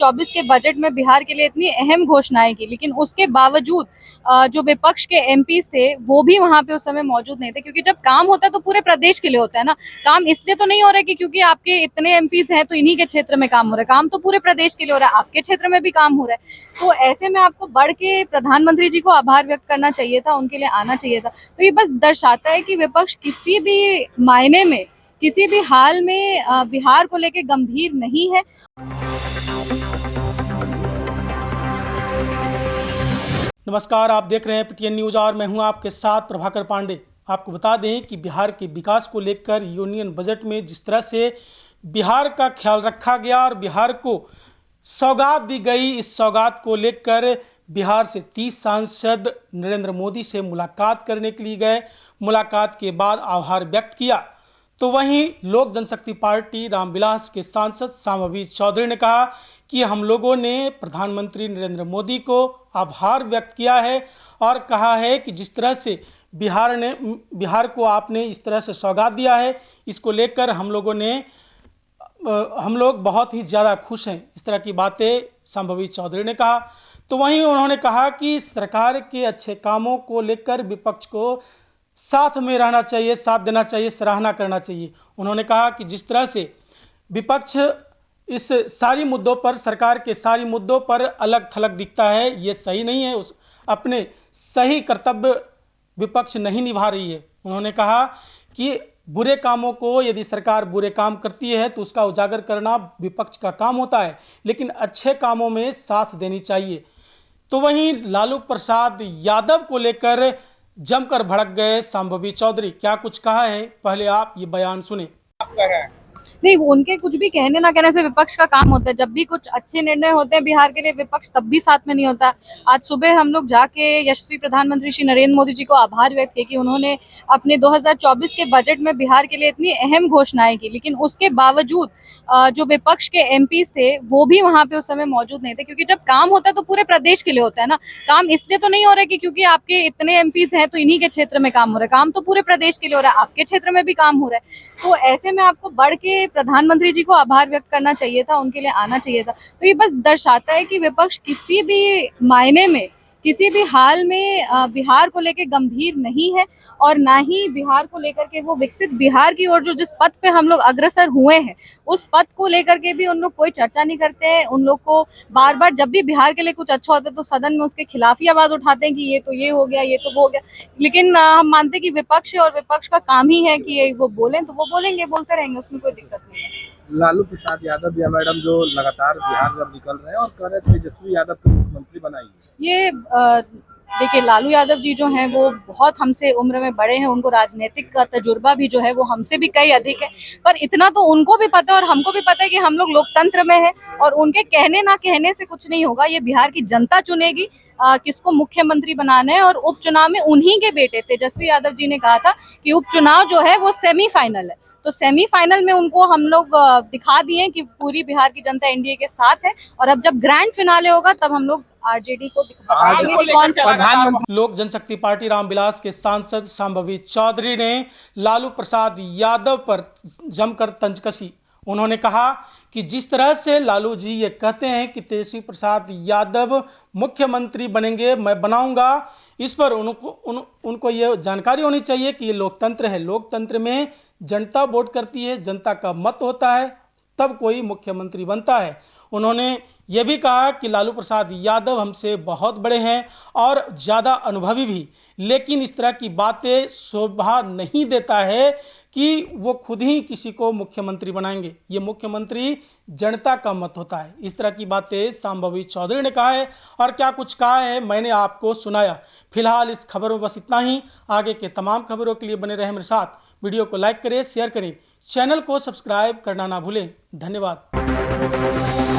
2024 के बजट में बिहार के लिए इतनी अहम घोषणाएं की, लेकिन उसके बावजूद जो विपक्ष के एमपीज थे वो भी वहां पे उस समय मौजूद नहीं थे। क्योंकि जब काम होता है तो पूरे प्रदेश के लिए होता है ना। काम इसलिए तो नहीं हो रहा है कि क्योंकि आपके इतने एमपीज हैं तो इन्हीं के क्षेत्र में काम हो रहा है। काम तो पूरे प्रदेश के लिए हो रहा है, आपके क्षेत्र में भी काम हो रहा है। तो ऐसे में आपको बढ़ के प्रधानमंत्री जी को आभार व्यक्त करना चाहिए था, उनके लिए आना चाहिए था। तो ये बस दर्शाता है कि विपक्ष किसी भी मायने में, किसी भी हाल में बिहार को लेके गंभीर नहीं है। नमस्कार, आप देख रहे हैं पीटीएन न्यूज और मैं हूं आपके साथ प्रभाकर पांडे। आपको बता दें कि बिहार के विकास को लेकर यूनियन बजट में जिस तरह से बिहार का ख्याल रखा गया और बिहार को सौगात दी गई, इस सौगात को लेकर बिहार से 30 सांसद नरेंद्र मोदी से मुलाकात करने के लिए गए। मुलाकात के बाद आभार व्यक्त किया। तो वहीं लोक जनशक्ति पार्टी रामविलास के सांसद सांबवी चौधरी ने कहा कि हम लोगों ने प्रधानमंत्री नरेंद्र मोदी को आभार व्यक्त किया है और कहा है कि जिस तरह से बिहार को आपने इस तरह से सौगात दिया है, इसको लेकर हम लोग बहुत ही ज़्यादा खुश हैं। इस तरह की बातें सांबवी चौधरी ने कहा। तो वहीं उन्होंने कहा कि सरकार के अच्छे कामों को लेकर विपक्ष को साथ में रहना चाहिए, साथ देना चाहिए, सराहना करना चाहिए। उन्होंने कहा कि जिस तरह से विपक्ष इस सारी मुद्दों पर, सरकार के सारी मुद्दों पर अलग थलग दिखता है, ये सही नहीं है। अपने सही कर्तव्य विपक्ष नहीं निभा रही है। उन्होंने कहा कि बुरे कामों को, यदि सरकार बुरे काम करती है तो उसका उजागर करना विपक्ष का काम होता है, लेकिन अच्छे कामों में साथ देनी चाहिए। तो वहीं लालू प्रसाद यादव को लेकर जमकर भड़क गए सांबवी चौधरी। क्या कुछ कहा है, पहले आप ये बयान सुने। नहीं, उनके कुछ भी कहने ना कहने से विपक्ष का काम होता है। जब भी कुछ अच्छे निर्णय होते हैं बिहार के लिए, विपक्ष तब भी साथ में नहीं होता। आज सुबह हम लोग जाके यशस्वी प्रधानमंत्री श्री नरेंद्र मोदी जी को आभार व्यक्त किया कि उन्होंने अपने 2024 के बजट में बिहार के लिए इतनी अहम घोषणाएं की, लेकिन उसके बावजूद जो विपक्ष के एमपीज थे वो भी वहां पे उस समय मौजूद नहीं थे। क्योंकि जब काम होता है तो पूरे प्रदेश के लिए होता है ना। काम इसलिए तो नहीं हो रहा है कि क्योंकि आपके इतने एमपीज हैं तो इन्हीं के क्षेत्र में काम हो रहा है। काम तो पूरे प्रदेश के लिए हो रहा है, आपके क्षेत्र में भी काम हो रहा है। तो ऐसे में आपको बढ़ के प्रधानमंत्री जी को आभार व्यक्त करना चाहिए था, उनके लिए आना चाहिए था। तो ये बस दर्शाता है कि विपक्ष किसी भी मायने में, किसी भी हाल में बिहार को लेके गंभीर नहीं है और ना ही बिहार को लेकर के वो विकसित बिहार की ओर जो जिस पथ पे हम लोग अग्रसर हुए हैं उस पथ को लेकर के भी उन लोग कोई चर्चा नहीं करते हैं। उन लोग को बार बार जब भी बिहार के लिए कुछ अच्छा होता है तो सदन में उसके खिलाफ ही आवाज उठाते हैं कि ये तो ये हो गया, ये तो वो हो गया। लेकिन हम मानते हैं कि विपक्ष है और विपक्ष का काम ही है कि वो बोलें तो वो बोलेंगे, बोलते रहेंगे, उसमें कोई दिक्कत नहीं है। लालू प्रसाद यादव या मैडम जो लगातार बिहार में निकल रहे हैं और कह रहे थे तेजस्वी यादव को मुख्यमंत्री बनाइए। ये देखिए, लालू यादव जी जो हैं वो बहुत हमसे उम्र में बड़े हैं, उनको राजनीतिक तजुर्बा भी जो है वो हमसे भी कई अधिक है। पर इतना तो उनको भी पता है और हमको भी पता है कि हम लोग लोकतंत्र में हैं और उनके कहने ना कहने से कुछ नहीं होगा। ये बिहार की जनता चुनेगी किसको मुख्यमंत्री बनाना है। और उपचुनाव में उन्हीं के बेटे तेजस्वी यादव जी ने कहा था कि उपचुनाव जो है वो सेमीफाइनल है। तो सेमीफाइनल में उनको हम लोग दिखा दिए कि पूरी बिहार की जनता एनडीए के साथ है। और अब जब ग्रैंड फिनाले होगा तब हम लोग आरजेडी को बताएंगे कि कौन सा प्रधानमंत्री। लोक जनशक्ति पार्टी रामविलास के सांसद सांबवी चौधरी ने लालू प्रसाद यादव पर जमकर तंज कसी। उन्होंने कहा कि जिस तरह से लालू जी ये कहते हैं कि तेजस्वी प्रसाद यादव मुख्यमंत्री बनेंगे, मैं बनाऊंगा, इस पर उनको ये जानकारी होनी चाहिए कि ये लोकतंत्र है। लोकतंत्र में जनता वोट करती है, जनता का मत होता है, तब कोई मुख्यमंत्री बनता है। उन्होंने ये भी कहा कि लालू प्रसाद यादव हमसे बहुत बड़े हैं और ज़्यादा अनुभवी भी, लेकिन इस तरह की बातें शोभा नहीं देता है कि वो खुद ही किसी को मुख्यमंत्री बनाएंगे। ये मुख्यमंत्री जनता का मत होता है। इस तरह की बातें सांबवी चौधरी ने कहा है और क्या कुछ कहा है मैंने आपको सुनाया। फिलहाल इस खबर में बस इतना ही। आगे के तमाम खबरों के लिए बने रहें मेरे साथ। वीडियो को लाइक करें, शेयर करें, चैनल को सब्सक्राइब करना ना भूलें। धन्यवाद।